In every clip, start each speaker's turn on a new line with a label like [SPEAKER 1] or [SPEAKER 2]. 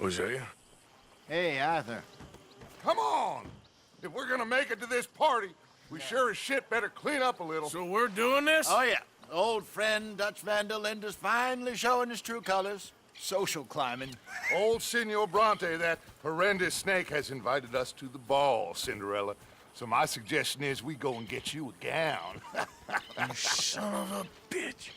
[SPEAKER 1] Hosea.
[SPEAKER 2] Hey, Arthur.
[SPEAKER 3] Come on! If we're gonna make it to this party, we sure as shit better clean up a little.
[SPEAKER 1] So we're doing this?
[SPEAKER 2] Oh, yeah. Old friend Dutch Van der Linde's finally showing his true colors. Social climbing.
[SPEAKER 3] Old Senor Bronte, that horrendous snake, has invited us to the ball, Cinderella. So my suggestion is we go and get you a gown.
[SPEAKER 1] You son of a bitch.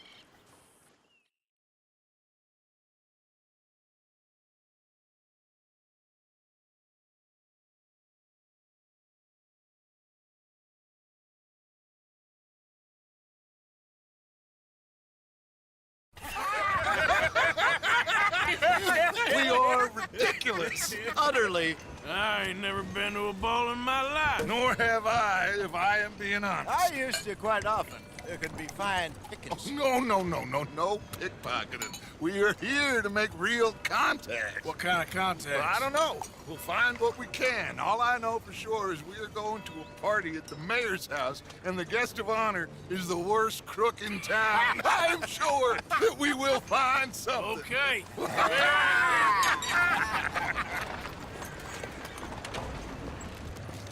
[SPEAKER 3] We are ridiculous.
[SPEAKER 2] Utterly.
[SPEAKER 1] I ain't never been to a ball in my life.
[SPEAKER 3] Nor have I, if I am being honest.
[SPEAKER 2] I used to quite often. There could be fine pickings.
[SPEAKER 3] No pickpocketing. We are here to make real contact.
[SPEAKER 1] What kind of contact?
[SPEAKER 3] Well, I don't know. We'll find what we can. All I know for sure is we are going to a party at the mayor's house, and the guest of honor is the worst crook in town. I'm sure that we will find something.
[SPEAKER 1] Okay.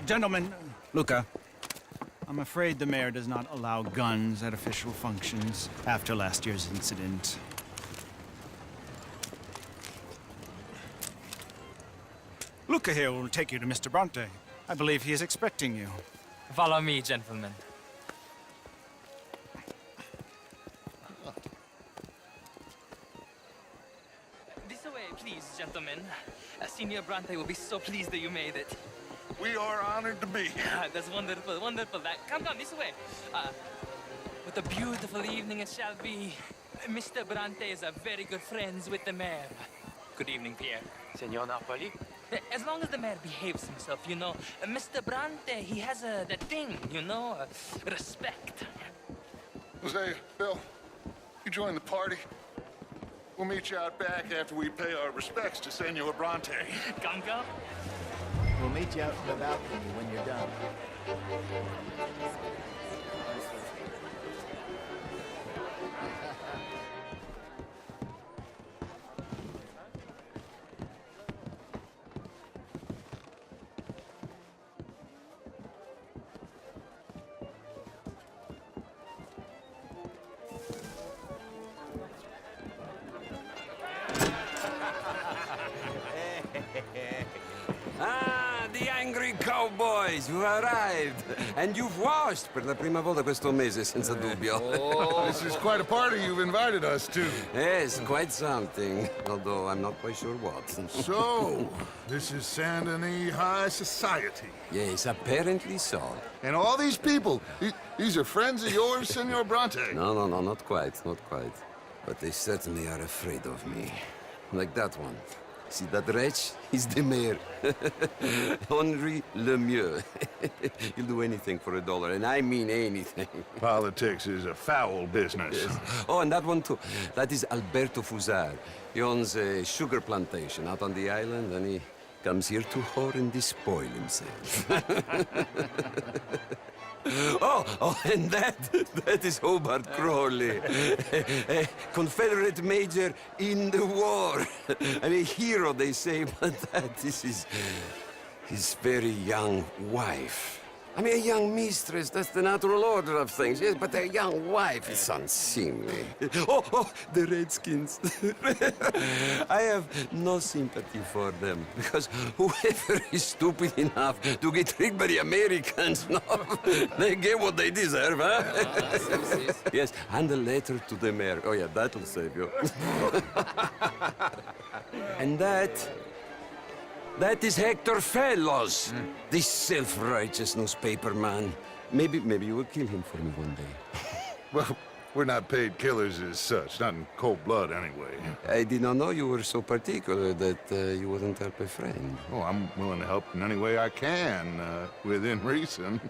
[SPEAKER 4] Gentlemen, Luca, I'm afraid the mayor does not allow guns at official functions after last year's incident. Luca here will take you to Mr. Bronte. I believe he is expecting you.
[SPEAKER 5] Follow me, gentlemen. This way, please, gentlemen. Senior Bronte will be so pleased that you made it.
[SPEAKER 3] We are honored to be here.
[SPEAKER 5] That's wonderful, wonderful. Come this way. What a beautiful evening it shall be. Mr. Bronte is a very good friends with the mayor. Good evening, Pierre.
[SPEAKER 6] Senor Napoli?
[SPEAKER 5] As long as the mayor behaves himself, you know. Mr. Bronte, he has that thing, you know, respect.
[SPEAKER 3] Jose, Bill, you join the party. We'll meet you out back after we pay our respects to Senor Bronte.
[SPEAKER 5] Come, go.
[SPEAKER 2] We'll meet you out in the balcony when you're done.
[SPEAKER 7] Ah, the angry cowboys, you arrived. And you've washed per la prima volta questo mese, senza dubbio.
[SPEAKER 3] This is quite a party you've invited us to.
[SPEAKER 7] Yes, quite something. Although I'm not quite sure what.
[SPEAKER 3] So, this is Saint Denis High Society.
[SPEAKER 7] Yes, apparently so.
[SPEAKER 3] And all these people, these are friends of yours, Senor Bronte?
[SPEAKER 7] No, not quite, not quite. But they certainly are afraid of me. Like that one. See that wretch? He's the mayor. Henri Lemieux. He'll do anything for $1, and I mean anything.
[SPEAKER 3] Politics is a foul business.
[SPEAKER 7] Yes. Oh, and that one too. That is Alberto Fusar. He owns a sugar plantation out on the island, and he comes here to whore and despoil himself. Oh, and that is Hobart Crawley, a Confederate major in the war. I mean, hero, they say, but this is his very young wife. I mean, a young mistress, that's the natural order of things, yes, but a young wife is unseemly. Oh, the Redskins. I have no sympathy for them, because whoever is stupid enough to get tricked by the Americans, no, they get what they deserve, huh? Yes, and a letter to the mayor. Oh, yeah, that'll save you. And that is Hector Fellows, this self-righteous newspaper man. Maybe you will kill him for me one day.
[SPEAKER 3] Well, we're not paid killers as such, not in cold blood anyway.
[SPEAKER 7] I did not know you were so particular that you wouldn't help a friend.
[SPEAKER 3] Oh, I'm willing to help in any way I can, within reason.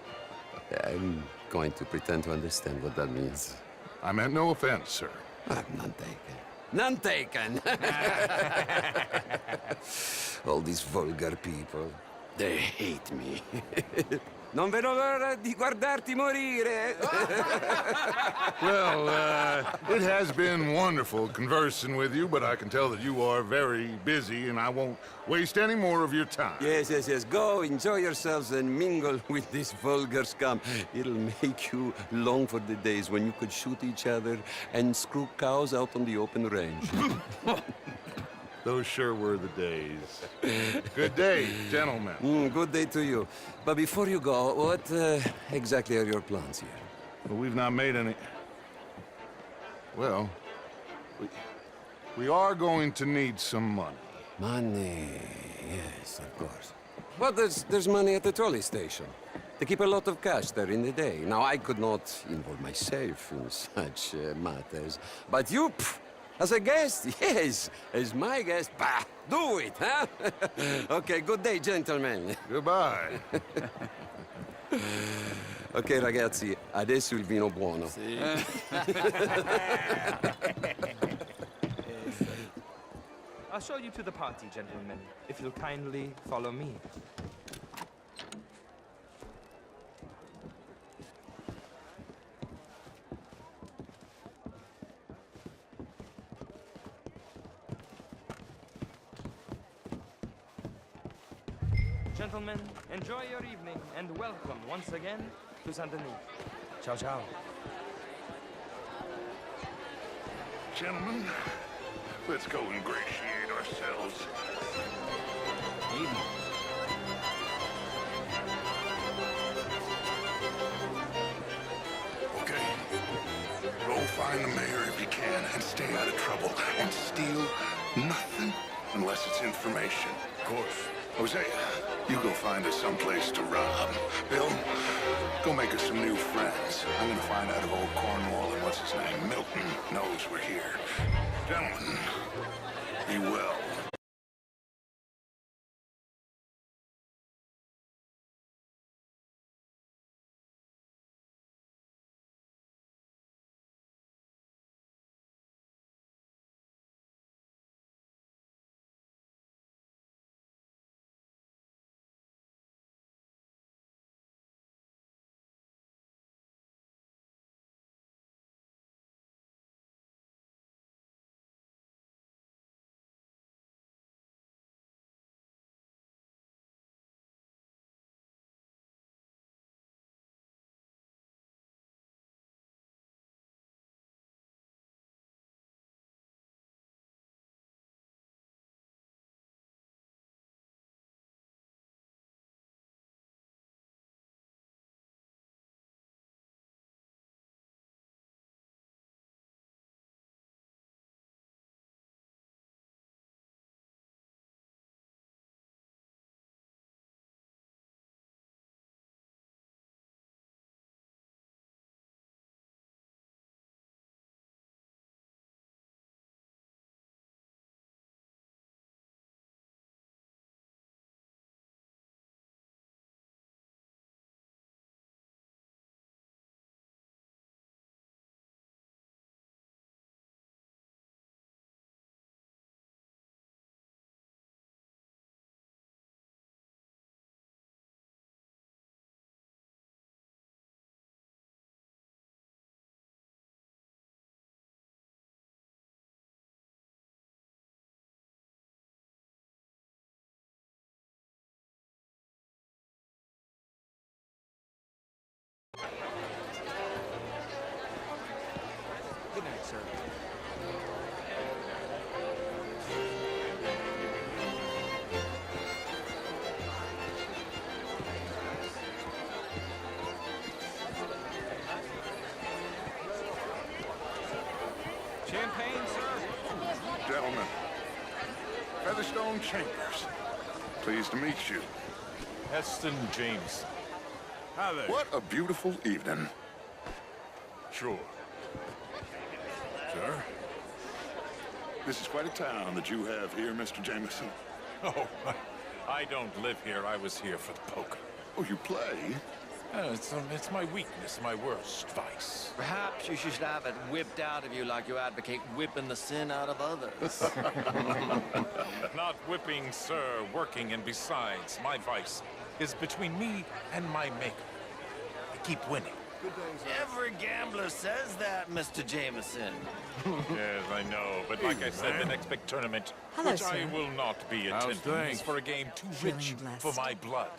[SPEAKER 7] I'm going to pretend to understand what that means.
[SPEAKER 3] I meant no offense, sir.
[SPEAKER 7] None taken. None taken! All these vulgar people, they hate me. Non vedo l'ora di guardarti morire.
[SPEAKER 3] Well, it has been wonderful conversing with you, but I can tell that you are very busy, and I won't waste any more of your time.
[SPEAKER 7] Yes, yes, yes. Go, enjoy yourselves, and mingle with this vulgar scum. It'll make you long for the days when you could shoot each other and screw cows out on the open range.
[SPEAKER 3] Those sure were the days. Good day, gentlemen.
[SPEAKER 7] Good day to you. But before you go, what exactly are your plans here?
[SPEAKER 3] Well, we've not made any... Well, we are going to need some money.
[SPEAKER 7] Money, yes, of course. Well, there's money at the trolley station. They keep a lot of cash there in the day. Now, I could not involve myself in such matters. But you, as a guest, yes, as my guest, bah, do it, huh? Okay, good day, gentlemen.
[SPEAKER 3] Goodbye.
[SPEAKER 7] Ok, ragazzi, adesso il vino buono.
[SPEAKER 5] I'll show you to the party, gentlemen, if you'll kindly follow me. Gentlemen, enjoy your evening and welcome once again to Saint Denis. Ciao, ciao.
[SPEAKER 3] Gentlemen, let's go ingratiate ourselves. Okay. Go find the mayor if you can and stay out of trouble. And steal nothing unless it's information. Of course. Hosea, you go find us someplace to rob. Bill, go make us some new friends. I'm gonna find out if old Cornwall and what's his name, Milton, knows we're here. Gentlemen, be well.
[SPEAKER 5] Good night, sir. Champagne, sir?
[SPEAKER 3] Gentlemen, Featherstone Chambers. Pleased to meet you.
[SPEAKER 1] Heston James. Hi there.
[SPEAKER 3] What a beautiful evening.
[SPEAKER 1] Sure. Sir?
[SPEAKER 3] This is quite a town that you have here, Mr. Jameson.
[SPEAKER 1] Oh, I don't live here. I was here for the poker.
[SPEAKER 3] Oh, you play?
[SPEAKER 1] It's my weakness, my worst vice.
[SPEAKER 6] Perhaps you should have it whipped out of you like you advocate whipping the sin out of others.
[SPEAKER 1] Not whipping, sir, working, and besides, my vice is between me and my maker. I keep winning.
[SPEAKER 6] Every gambler says that, Mr. Jameson.
[SPEAKER 1] Yes, I know. But like I said, the next big tournament,
[SPEAKER 8] Hello,
[SPEAKER 1] which I
[SPEAKER 8] sir.
[SPEAKER 1] will not be
[SPEAKER 3] How's
[SPEAKER 1] attending,
[SPEAKER 3] things?
[SPEAKER 1] is for a game too
[SPEAKER 8] Feeling
[SPEAKER 1] rich
[SPEAKER 8] blessed.
[SPEAKER 1] for my blood.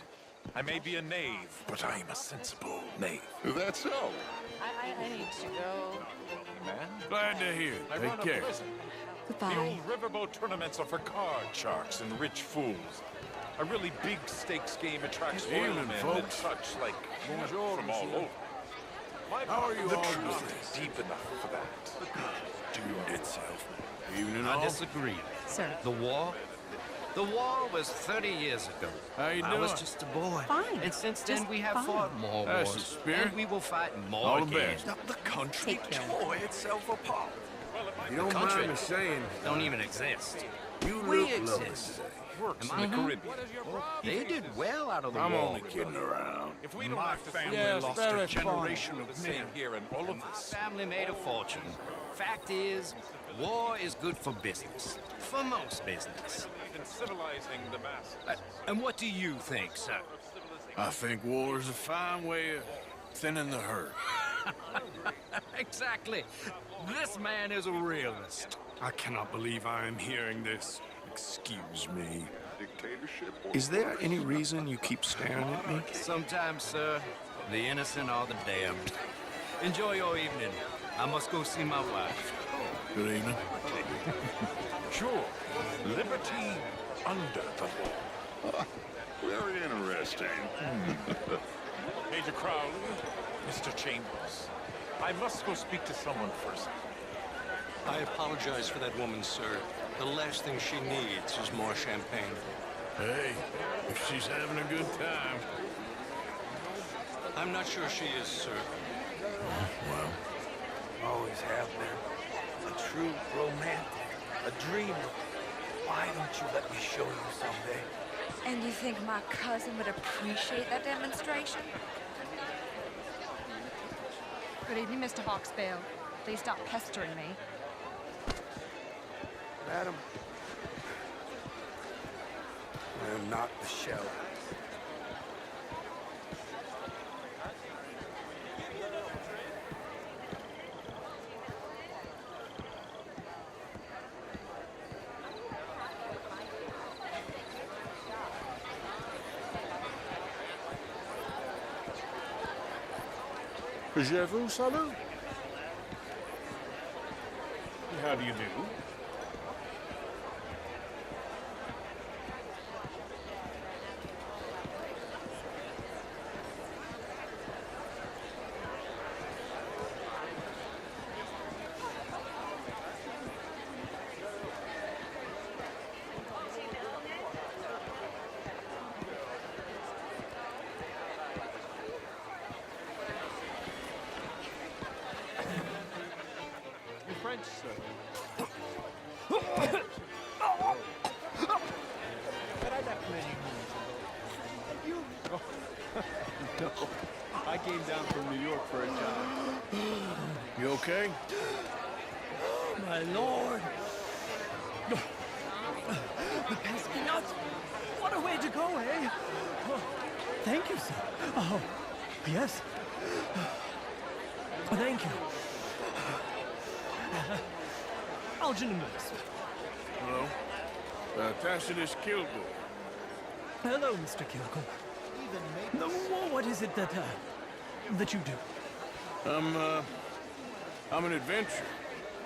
[SPEAKER 1] I may be a knave, but I am a sensible knave.
[SPEAKER 3] That's so.
[SPEAKER 9] I need to go.
[SPEAKER 1] Man,
[SPEAKER 3] Glad to hear.
[SPEAKER 1] I run
[SPEAKER 3] Take care.
[SPEAKER 1] a prison. The
[SPEAKER 8] Goodbye.
[SPEAKER 1] old riverboat tournaments are for card sharks and rich fools. A really big stakes game attracts
[SPEAKER 3] Good evening,
[SPEAKER 1] oilmen and
[SPEAKER 3] folks.
[SPEAKER 1] such like
[SPEAKER 3] Bonjour,
[SPEAKER 1] from all
[SPEAKER 3] monsieur.
[SPEAKER 1] over. My
[SPEAKER 3] How are you
[SPEAKER 1] the
[SPEAKER 3] all
[SPEAKER 1] truth
[SPEAKER 3] doing?
[SPEAKER 1] is deep enough for that. Doomed itself.
[SPEAKER 3] Evening,
[SPEAKER 10] I
[SPEAKER 3] all.
[SPEAKER 10] disagree.
[SPEAKER 8] Sir.
[SPEAKER 10] The war? The war was 30 years ago.
[SPEAKER 3] How you
[SPEAKER 10] I was
[SPEAKER 3] doing?
[SPEAKER 10] just a boy.
[SPEAKER 8] Fine.
[SPEAKER 10] And since then,
[SPEAKER 8] Just
[SPEAKER 10] we have
[SPEAKER 8] fine.
[SPEAKER 10] fought more
[SPEAKER 3] That's the
[SPEAKER 10] wars.
[SPEAKER 3] spirit.
[SPEAKER 10] And we will fight more
[SPEAKER 3] All the
[SPEAKER 10] again.
[SPEAKER 3] best.
[SPEAKER 1] The country
[SPEAKER 8] Take care.
[SPEAKER 1] tore itself apart.
[SPEAKER 3] You don't
[SPEAKER 10] Country.
[SPEAKER 3] mind me saying,
[SPEAKER 10] Don't even exist.
[SPEAKER 3] you
[SPEAKER 10] We
[SPEAKER 3] look lovely
[SPEAKER 10] exist.
[SPEAKER 3] today.
[SPEAKER 1] Works
[SPEAKER 10] Am
[SPEAKER 1] in the
[SPEAKER 10] I-
[SPEAKER 1] Caribbean.
[SPEAKER 10] They did well out of the
[SPEAKER 3] I'm
[SPEAKER 10] war.
[SPEAKER 3] only kidding around.
[SPEAKER 1] If we don't
[SPEAKER 3] My
[SPEAKER 1] have to
[SPEAKER 3] family
[SPEAKER 1] yes,
[SPEAKER 3] lost
[SPEAKER 1] very
[SPEAKER 3] a generation
[SPEAKER 1] fun.
[SPEAKER 3] of
[SPEAKER 1] the same
[SPEAKER 3] men.
[SPEAKER 1] here in all of
[SPEAKER 10] My
[SPEAKER 1] this.
[SPEAKER 10] family made a fortune. Fact is, war is good for business. For most business.
[SPEAKER 1] Even civilizing the masses.
[SPEAKER 10] And what do you think, sir?
[SPEAKER 3] I think war is a fine way of thinning the herd.
[SPEAKER 10] Exactly. This man is a realist.
[SPEAKER 11] I cannot believe I am hearing this. Excuse me.
[SPEAKER 3] Dictatorship?
[SPEAKER 11] Is there any reason you keep staring at me?
[SPEAKER 10] Sometimes, sir, the innocent are the damned. Enjoy your evening. I must go see my wife.
[SPEAKER 3] Good evening.
[SPEAKER 1] Sure. Liberty under the law.
[SPEAKER 3] Very interesting.
[SPEAKER 1] Major Crowley, Mr. Chambers. I must go speak to someone first.
[SPEAKER 11] I apologize for that woman, sir. The last thing she needs is more champagne.
[SPEAKER 3] Hey, if she's having a good time.
[SPEAKER 11] I'm not sure she is, sir.
[SPEAKER 3] Well,
[SPEAKER 1] Always have been. A true romantic. A dreamer. Why don't you let me show you someday?
[SPEAKER 9] And you think my cousin would appreciate that demonstration?
[SPEAKER 12] Good evening, Mr. Hawksbill. Please stop pestering me.
[SPEAKER 11] Madam, I am not the shell.
[SPEAKER 3] je vous salue.
[SPEAKER 11] How do you do?
[SPEAKER 4] French, sir. No, I came down from New York for a job.
[SPEAKER 3] You okay?
[SPEAKER 5] My lord! The Pasquinot! What a way to go, eh? Oh, thank you, sir. Oh, yes. Thank you. Algernon Mills.
[SPEAKER 3] Hello? Tacitus Kilgore.
[SPEAKER 5] Hello, Mr. Kilgore. No, what is it that you do?
[SPEAKER 3] I'm an adventurer.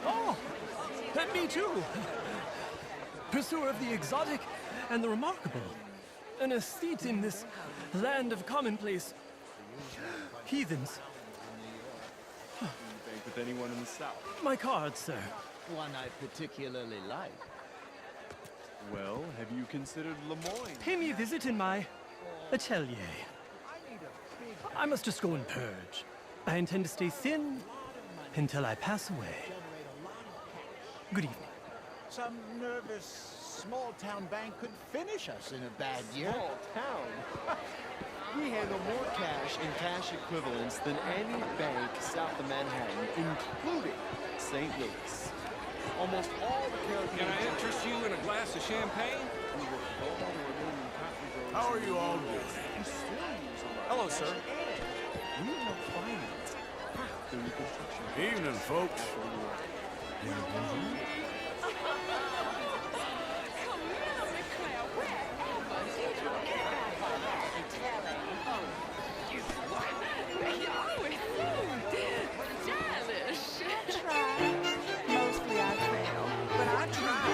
[SPEAKER 5] Oh, me too. Pursuer of the exotic and the remarkable. An aesthete in this land of commonplace heathens.
[SPEAKER 4] With anyone in the South.
[SPEAKER 5] My card, sir.
[SPEAKER 2] One I particularly like.
[SPEAKER 4] Well, have you considered Lemoyne?
[SPEAKER 5] Pay me a visit in my atelier. I must just go and purge. I intend to stay thin until I pass away. Good evening.
[SPEAKER 2] Some nervous small-town bank could finish us in a bad year.
[SPEAKER 13] Small town? We handle more cash and cash equivalents than any bank south of Manhattan, including St. Louis. Almost all the Caribbean...
[SPEAKER 11] Can I interest you in a glass of champagne?
[SPEAKER 13] We will hold on to remaining cotton growers
[SPEAKER 3] How are you all doing?
[SPEAKER 13] Hello, sir. We will finance half the reconstruction.
[SPEAKER 3] Evening, folks.
[SPEAKER 9] Mostly I fail, but I try.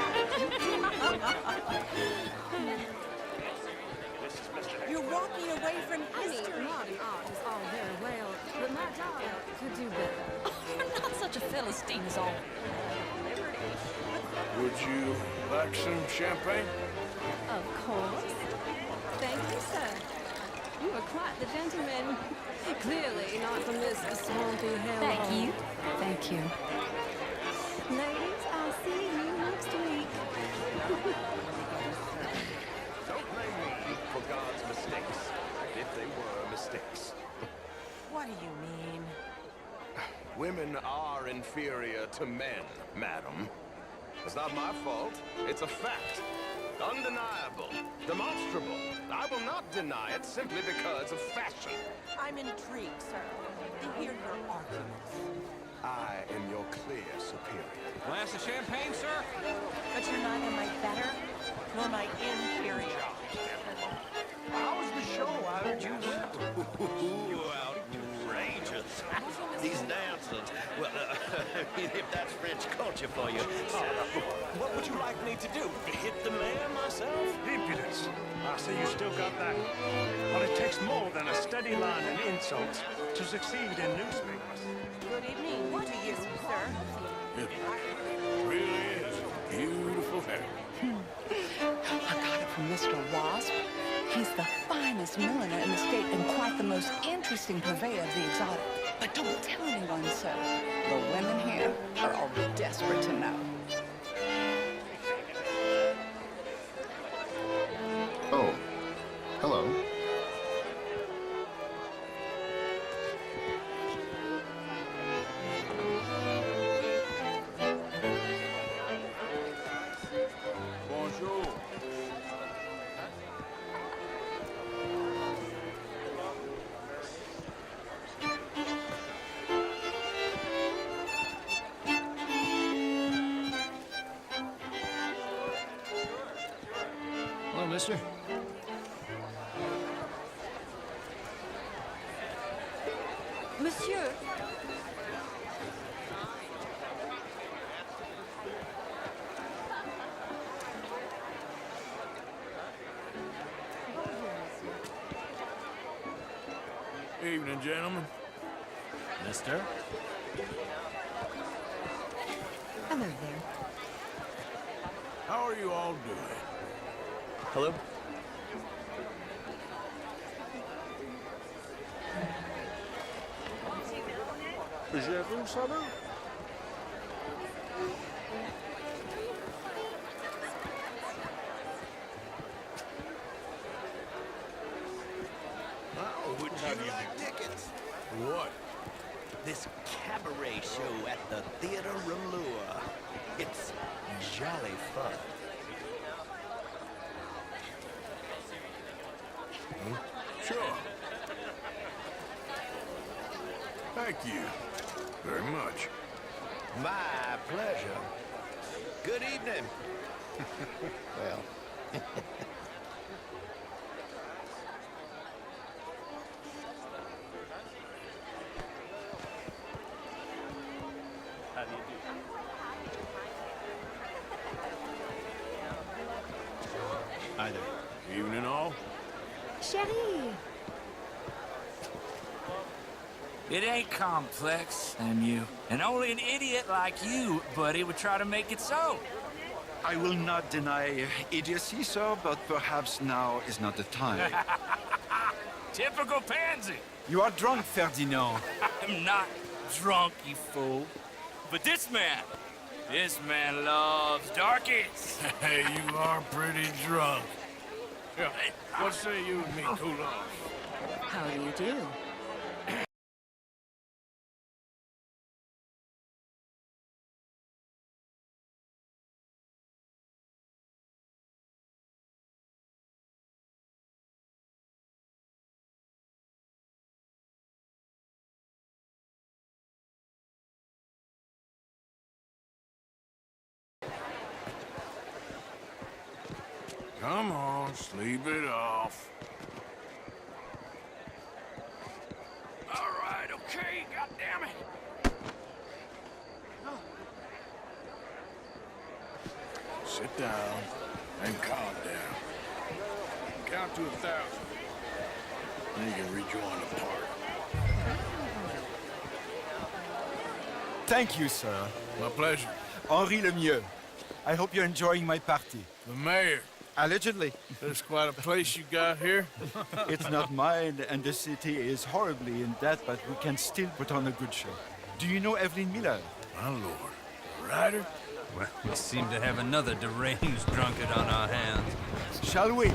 [SPEAKER 12] You're walking away from history. Modern art is all very well, but my daughter could do better.
[SPEAKER 9] Not such a Philistine as all.
[SPEAKER 3] Would you like some champagne?
[SPEAKER 12] Of course. Thank you, sir. You are quite the gentleman. Clearly not from this swampy hell.
[SPEAKER 9] Thank you. Thank you.
[SPEAKER 12] Ladies, I'll see you next week.
[SPEAKER 10] Don't blame me for God's mistakes, if they were mistakes.
[SPEAKER 9] What do you mean?
[SPEAKER 10] Women are inferior to men, madam. It's not my fault. It's a fact. Undeniable. Demonstrable. I will not deny it simply because of fashion.
[SPEAKER 9] I'm intrigued, sir, to hear your arguments.
[SPEAKER 10] I am your clear superior.
[SPEAKER 11] Glass of champagne, sir?
[SPEAKER 9] But you're neither my better nor my inferior.
[SPEAKER 10] How was the show? I heard you Ooh, outrageous. These dancers. Well, if that's French culture for you. What would you like me to do? Hit the man myself?
[SPEAKER 1] Impudence. I see you still got that. But it takes more than a steady line of insults to succeed in newspapers.
[SPEAKER 9] Good evening to you, sir.
[SPEAKER 3] It really is beautiful hair.
[SPEAKER 9] I got it from Mr. Wasp. He's the finest milliner in the state and quite the most interesting purveyor of the exotic. But don't tell anyone, sir. The women here are all desperate to know.
[SPEAKER 8] Oh, hello.
[SPEAKER 3] Bonjour.
[SPEAKER 4] Hello, mister.
[SPEAKER 9] Monsieur,
[SPEAKER 3] Evening, gentlemen.
[SPEAKER 4] Mister?
[SPEAKER 9] hello there.
[SPEAKER 3] How are you all doing?
[SPEAKER 4] Hello?
[SPEAKER 3] Je vous salue.
[SPEAKER 10] Would you like tickets?
[SPEAKER 3] What?
[SPEAKER 10] This cabaret show at the Theater Rallure. It's jolly fun.
[SPEAKER 3] Sure. Thank you very much.
[SPEAKER 10] My pleasure. Good evening. Well.
[SPEAKER 4] How do you do? Hi there.
[SPEAKER 3] Evening, all.
[SPEAKER 12] Chérie!
[SPEAKER 14] It ain't complex, and only an idiot like you, buddy, would try to make it so.
[SPEAKER 15] I will not deny idiocy, sir, but perhaps now is not the time.
[SPEAKER 14] Typical pansy.
[SPEAKER 15] You are drunk, Ferdinand.
[SPEAKER 14] I'm not drunk, you fool. But this man loves darkies.
[SPEAKER 3] Hey, you are pretty drunk. Yeah, what say you and me cool off?
[SPEAKER 9] How do you do?
[SPEAKER 1] Come on, sleep it off. All right, okay, goddammit. Sit down and calm down. Count to 1,000. Then you can rejoin the party.
[SPEAKER 4] Thank you, sir.
[SPEAKER 1] My pleasure.
[SPEAKER 4] Henri Lemieux. I hope you're enjoying my party.
[SPEAKER 1] The mayor.
[SPEAKER 4] Allegedly.
[SPEAKER 1] There's quite a place you got here.
[SPEAKER 4] It's not mine, and the city is horribly in debt, but we can still put on a good show. Do you know Evelyn Miller?
[SPEAKER 1] My lord. Ryder?
[SPEAKER 14] Well, we seem to have another deranged drunkard on our hands.
[SPEAKER 4] Shall we?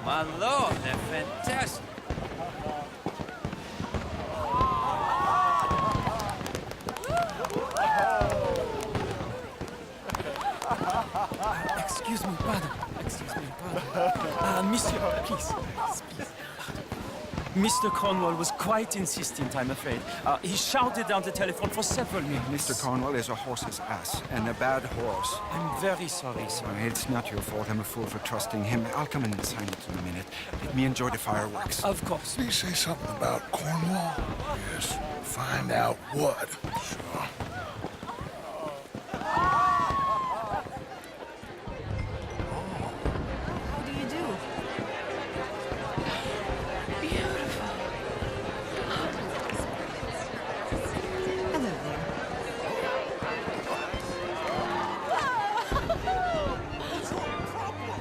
[SPEAKER 14] My lord, they're fantastic.
[SPEAKER 5] Excuse me, pardon. Excuse me, pardon. Monsieur, please. Mr. Cornwall was quite insistent, I'm afraid. He shouted down the telephone for several minutes.
[SPEAKER 4] Mr. Cornwall is a horse's ass, and a bad horse.
[SPEAKER 5] I'm very sorry, sir.
[SPEAKER 4] It's not your fault. I'm a fool for trusting him. I'll come in and sign it in a minute. Let me enjoy the fireworks.
[SPEAKER 5] Of course.
[SPEAKER 1] Did he say something about Cornwall? Yes. Find out what. Sure.
[SPEAKER 9] How do you do? Beautiful. Hello there.
[SPEAKER 2] What's your problem?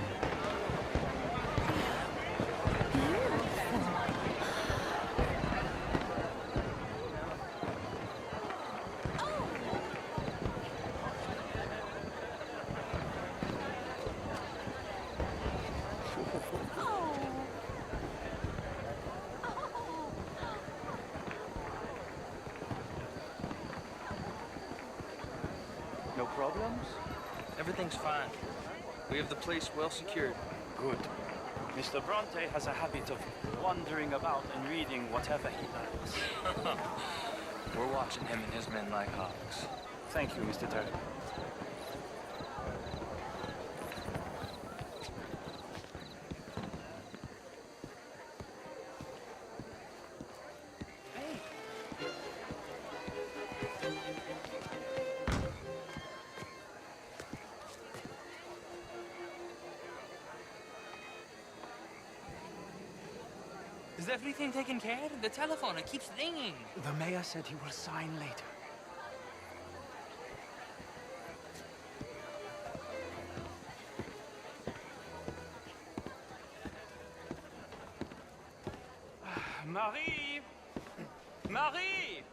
[SPEAKER 16] No problems? Everything's fine. We have the place well secured.
[SPEAKER 17] Good. Mr. Bronte has a habit of wandering about and reading whatever he likes.
[SPEAKER 16] We're watching him and his men like hawks.
[SPEAKER 17] Thank you, Mr. Turner.
[SPEAKER 14] Is everything taken care of? The telephone, it keeps ringing.
[SPEAKER 17] The mayor said he will sign later. Marie! Marie!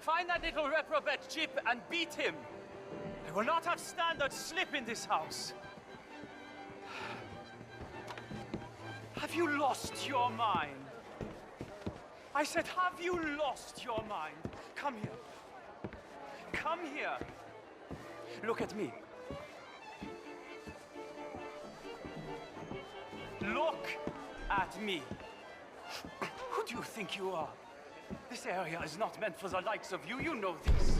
[SPEAKER 17] Find that little reprobate Chip and beat him. I will not have standard slip in this house. Have you lost your mind? I said, have you lost your mind? Come here. Come here. Look at me. Look at me. Who do you think you are? This area is not meant for the likes of you. You know this.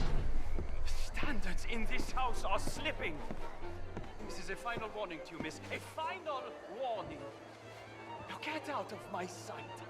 [SPEAKER 17] Standards in this house are slipping. This is a final warning to you, miss. A final warning. Now get out of my sight.